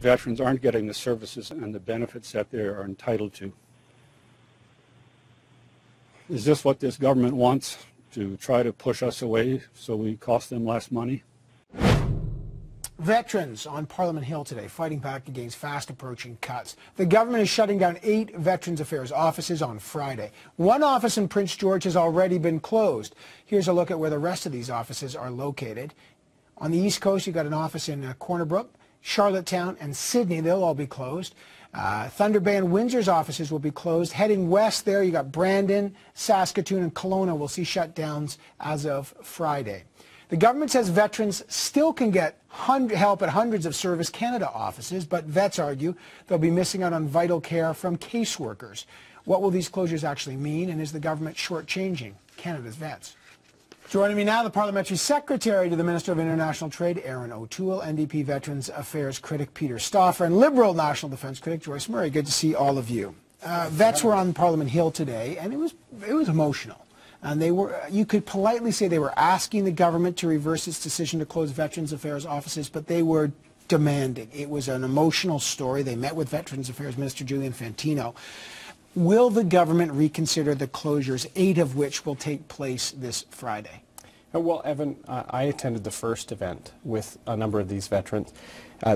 veterans aren't getting the services and the benefits that they are entitled to. Is this what this government wants, to try to push us away so we cost them less money? Veterans on Parliament Hill today fighting back against fast approaching cuts. The government is shutting down 8 Veterans Affairs offices on Friday. One office in Prince George has already been closed. Here's a look at where the rest of these offices are located. On the East Coast, you've got an office in Corner Brook, Charlottetown, and Sydney. They'll all be closed. Thunder Bay and Windsor's offices will be closed. Heading west there, you got Brandon, Saskatoon, and Kelowna will see shutdowns as of Friday. The government says veterans still can get help at hundreds of Service Canada offices, but vets argue they'll be missing out on vital care from caseworkers. What will these closures actually mean, and is the government shortchanging Canada's vets? Joining me now, the Parliamentary Secretary to the Minister of International Trade, Erin O'Toole, NDP Veterans Affairs critic Peter Stauffer, and Liberal National Defence critic Joyce Murray. Good to see all of you. Vets were on Parliament Hill today, and it was emotional. And you could politely say they were asking the government to reverse its decision to close Veterans Affairs offices, but they were demanding. It was an emotional story. They met with Veterans Affairs Minister Julian Fantino. Will the government reconsider the closures, 8 of which will take place this Friday? Well, Evan, I attended the first event with a number of these veterans.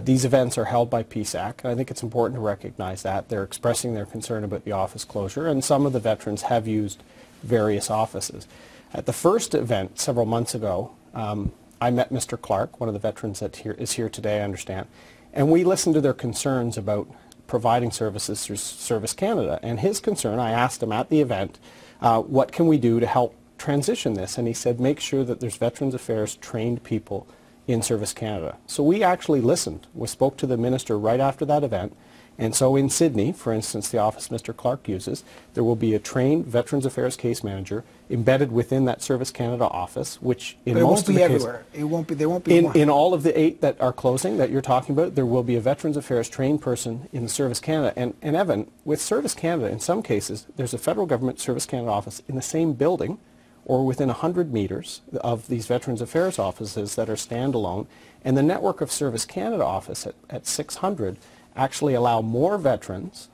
These events are held by PSAC, and I think it's important to recognize that. They're expressing their concern about the office closure, and some of the veterans have used various offices. At the first event several months ago, I met Mr. Clark, one of the veterans that is here today, I understand, and we listened to their concerns about providing services through Service Canada. And his concern, I asked him at the event, what can we do to help transition this? And he said, make sure that there's Veterans Affairs trained people in Service Canada. So we actually listened. We spoke to the minister right after that event. And so in Sydney, for instance, the office Mr. Clark uses, there will be a trained Veterans Affairs case manager embedded within that Service Canada office, which in most of the cases, it won't be. There won't be in all of the 8 that are closing that you're talking about, there will be a Veterans Affairs trained person in Service Canada. And Evan, with Service Canada, in some cases, there's a federal government Service Canada office in the same building or within 100 meters of these Veterans Affairs offices that are standalone. And the network of Service Canada office at 600 actually allow more veterans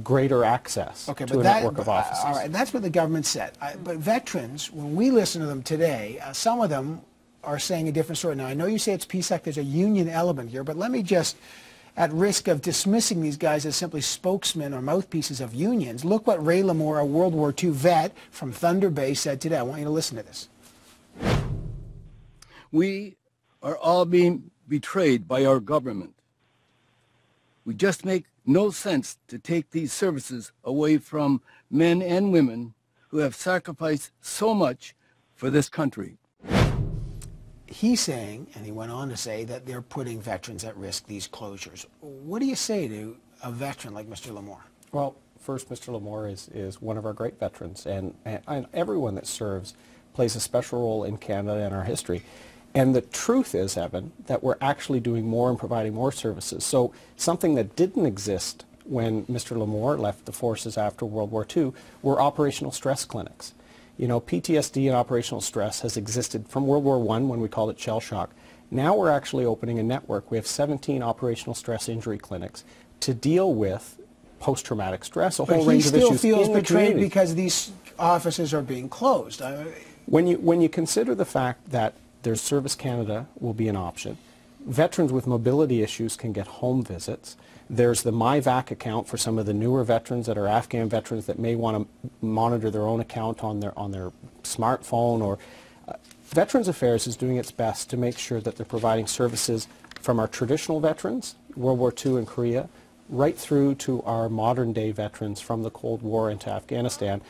greater access to a network of offices. All right, that's what the government said. But veterans, when we listen to them today, some of them are saying a different story. Now, I know you say it's PSAC, there's a union element here, but let me just, at risk of dismissing these guys as simply spokesmen or mouthpieces of unions, look what Ray Lamore, a World War II vet from Thunder Bay, said today. I want you to listen to this. We are all being betrayed by our government. We just make no sense to take these services away from men and women who have sacrificed so much for this country. He's saying, and he went on to say, that they're putting veterans at risk, these closures. What do you say to a veteran like Mr. Lamore? Well, first, Mr. Lamore is one of our great veterans, and everyone that serves plays a special role in Canada and our history. And the truth is, Evan, that we're actually doing more and providing more services. So something that didn't exist when Mr. Lamore left the forces after World War II were operational stress clinics. You know, PTSD and operational stress has existed from World War I when we called it shell shock. Now we're actually opening a network. We have 17 operational stress injury clinics to deal with post-traumatic stress, a whole range of issues. But he still feels betrayed because these offices are being closed. When you consider the fact that there's Service Canada will be an option. Veterans with mobility issues can get home visits. There's the MyVac account for some of the newer veterans that are Afghan veterans that may want to monitor their own account on their smartphone. Or Veterans Affairs is doing its best to make sure that they're providing services from our traditional veterans, World War II and Korea, right through to our modern day veterans from the Cold War into Afghanistan.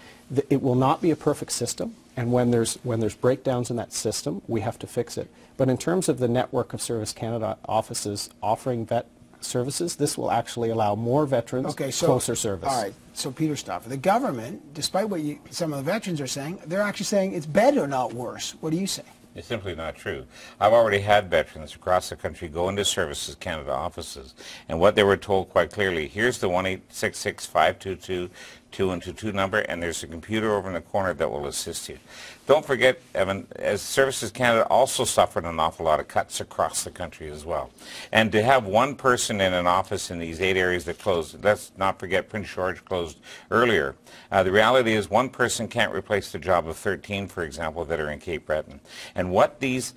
It will not be a perfect system. And when there's breakdowns in that system, we have to fix it. But in terms of the network of Service Canada offices offering vet services, this will actually allow more veterans closer service. All right, so Peter Stauffer, the government, despite what some of the veterans are saying, they're actually saying it's better, not worse. What do you say? It's simply not true. I've already had veterans across the country go into Services Canada offices, and what they were told quite clearly, here's the 1-866-522 212 number, and there's a computer over in the corner that will assist you. Don't forget, Evan, as Services Canada also suffered an awful lot of cuts across the country as well. And to have one person in an office in these 8 areas that closed, let's not forget Prince George closed earlier. The reality is one person can't replace the job of 13, for example, that are in Cape Breton. And what these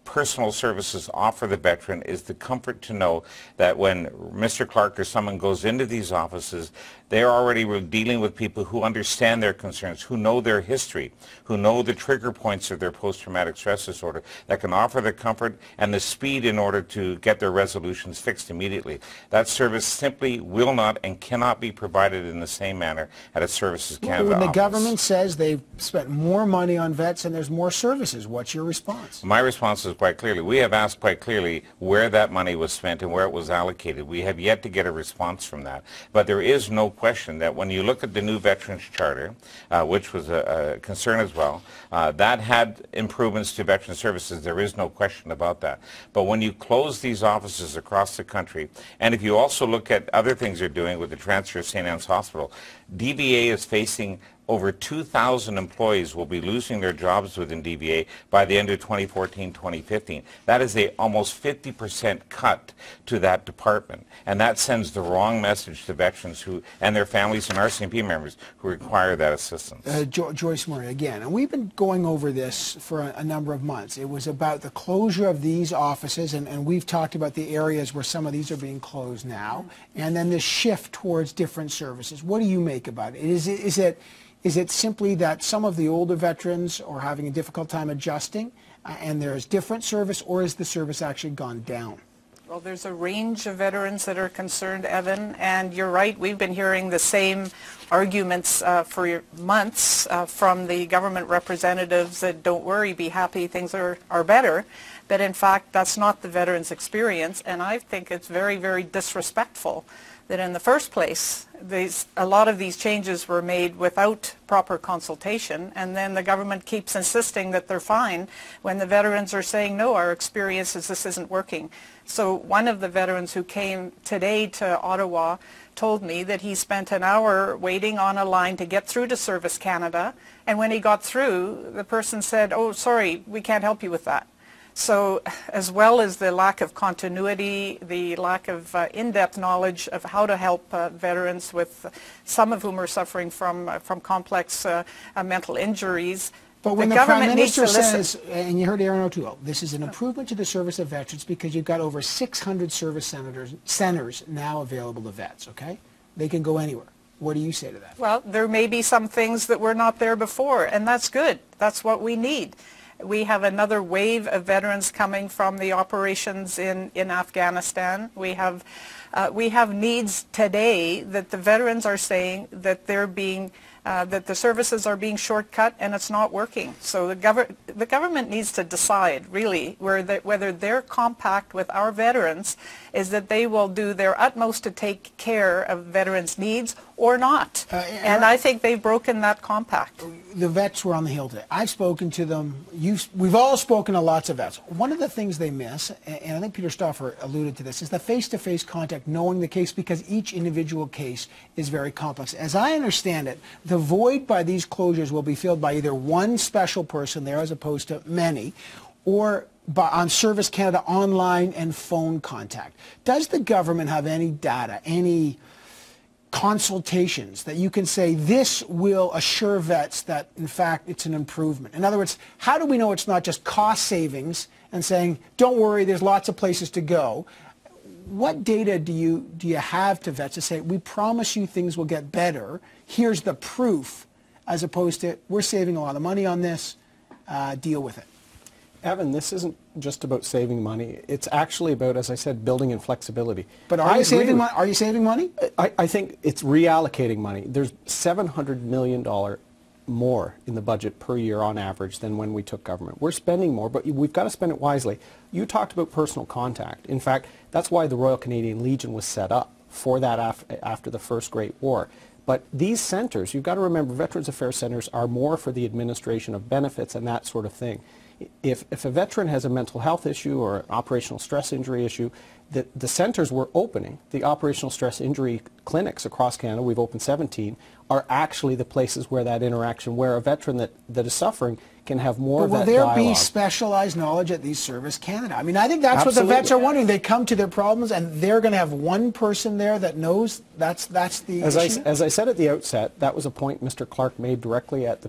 personal services offer the veteran is the comfort to know that when Mr. Clark or someone goes into these offices, they're already dealing with people who understand their concerns, who know their history, who know the trigger points of their post-traumatic stress disorder, that can offer the comfort and the speed in order to get their resolutions fixed immediately. That service simply will not and cannot be provided in the same manner at a Services Canada When the office. government says they've spent more money on vets and there's more services, what's your response? My response is quite clearly, we have asked quite clearly where that money was spent and where it was allocated. We have yet to get a response from that. But there is no question that when you look at the new Veterans Charter, which was a concern as well, that had improvements to veteran services. There is no question about that. But when you close these offices across the country, and if you also look at other things they're doing with the transfer of St. Anne's Hospital, DVA is facing over 2,000 employees will be losing their jobs within DVA by the end of 2014-2015. That is a almost 50% cut to that department. And that sends the wrong message to veterans who and their families and RCMP members who require that assistance. Joyce Murray, again, and we've been going over this for a number of months. It was about the closure of these offices, and we've talked about the areas where some of these are being closed now, and then the shift towards different services. What do you make about it? Is it simply that some of the older veterans are having a difficult time adjusting and there's different service, or is the service actually gone down? Well, there's a range of veterans that are concerned, Evan, and you're right, we've been hearing the same arguments for months from the government representatives that don't worry, be happy, things are better. But in fact, that's not the veterans' experience, and I think it's very, very disrespectful that in the first place, a lot of these changes were made without proper consultation, and then the government keeps insisting that they're fine when the veterans are saying, no, our experience is this isn't working. So one of the veterans who came today to Ottawa told me that he spent an hour waiting on a line to get through to Service Canada, and when he got through, the person said, oh, sorry, we can't help you with that. So as well as the lack of continuity, the lack of in-depth knowledge of how to help veterans, with some of whom are suffering from complex mental injuries, but when the the Prime government needs to Minister listen. says, and you heard Aaron O'Toole, this is an improvement to the service of veterans because you've got over 600 service centers now available to vets, okay? They can go anywhere. What do you say to that? Well, there may be some things that were not there before, and that's good. That's what we need. We have another wave of veterans coming from the operations in Afghanistan. We have needs today that the veterans are saying that they're being that the services are being shortcut and it's not working. So the government needs to decide really whether their compact with our veterans is that they will do their utmost to take care of veterans' needs or not. And I think they've broken that compact. The vets were on the Hill today. I've spoken to them. We've all spoken to lots of vets. One of the things they miss, and I think Peter Stauffer alluded to this, is the face-to-face contact, knowing the case, because each individual case is very complex. As I understand it, the void by these closures will be filled by either one special person there as opposed to many, or on Service Canada online and phone contact. Does the government have any data, any consultations that you can say this will assure vets that in fact it's an improvement? In other words, how do we know it's not just cost savings and saying don't worry, there's lots of places to go? What data do you have to vets to say we promise you things will get better, here's the proof, as opposed to we're saving a lot of money on this, deal with it? Evan, this isn't just about saving money. It's actually about, as I said, building in flexibility. But are you saving money? I think it's reallocating money. There's $700 million more in the budget per year on average than when we took government. We're spending more, but we've got to spend it wisely. You talked about personal contact. In fact, that's why the Royal Canadian Legion was set up for that after the First Great War. But these centers, you've got to remember, Veterans Affairs centers are more for the administration of benefits and that sort of thing. If a veteran has a mental health issue or an operational stress injury issue, the centers we're opening, the operational stress injury clinics across Canada, we've opened 17, are actually the places where that interaction, where a veteran that is suffering can have more of that dialogue. Will there be specialized knowledge at these Service Canada? I mean, I think that's what the vets are wondering. They come to their problems and they're going to have one person there that knows that's the issue? As I said at the outset, that was a point Mr. Clark made directly at the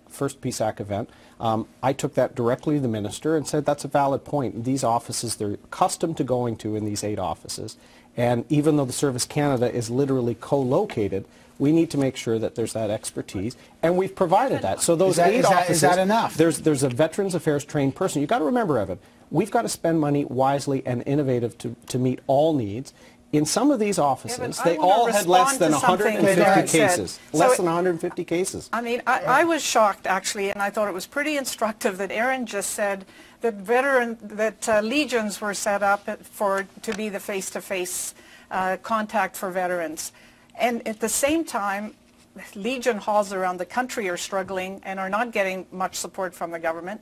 first PSAC event. I took that directly to the minister and said that's a valid point. These offices, they're accustomed to going to in these 8 offices. And even though the Service Canada is literally co-located, we need to make sure that there's that expertise, and we've provided that. So those 8 offices, is that enough? There's a Veterans Affairs trained person. You've got to remember, Evan, we've got to spend money wisely and innovative to meet all needs. In some of these offices, they all had less than 150 cases. Less than 150 cases. I mean, I was shocked, actually, and I thought it was pretty instructive that Aaron just said that Legions were set up to be the face-to-face contact for veterans. And at the same time, Legion halls around the country are struggling and are not getting much support from the government.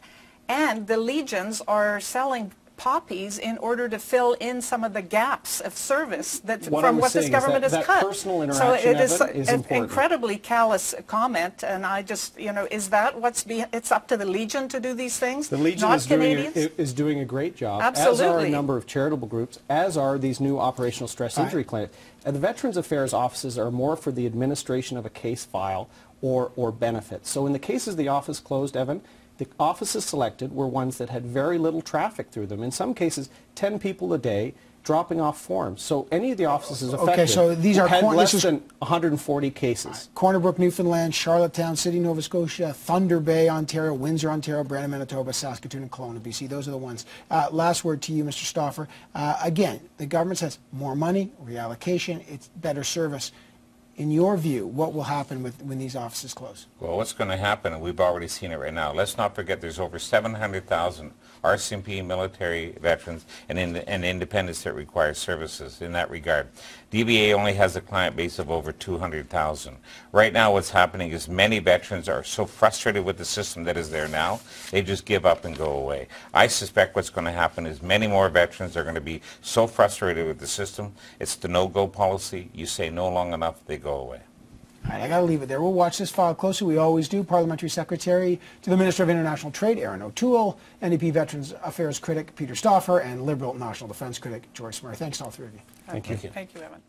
And the Legions are selling poppies in order to fill in some of the gaps of service from what this government has cut. Personal interaction, so it is an incredibly callous comment, and I just, is that it's up to the Legion to do these things, the Legion is doing a great job, Absolutely. As are a number of charitable groups, as are these new operational stress injury clinics. And the Veterans Affairs offices are more for the administration of a case file or benefits. So in the cases the office closed, Evan, the offices selected were ones that had very little traffic through them. In some cases, 10 people a day dropping off forms. So any of the offices affected so these are had less than 140 cases. Corner Brook, Newfoundland, Charlottetown, City, Nova Scotia, Thunder Bay, Ontario, Windsor, Ontario, Brandon, Manitoba, Saskatoon, and Kelowna, BC. Those are the ones. Last word to you, Mr. Stauffer. Again, the government says more money, reallocation, it's better service. In your view, what will happen when these offices close? Well, what's going to happen, and we've already seen it right now, let's not forget there's over 700,000 RCMP military veterans and independents that require services in that regard. DVA only has a client base of over 200,000. Right now what's happening is many veterans are so frustrated with the system that is there now, they just give up and go away. I suspect what's going to happen is many more veterans are going to be so frustrated with the system, it's the no-go policy. You say no long enough, they go away. All right, I got to leave it there. We'll watch this file closely. We always do. Parliamentary Secretary to the Minister of International Trade, Aaron O'Toole, NDP Veterans Affairs critic, Peter Stauffer, and Liberal National Defence critic, George Smer. Thanks to all 3 of you. Thank you. Thank you, Evan.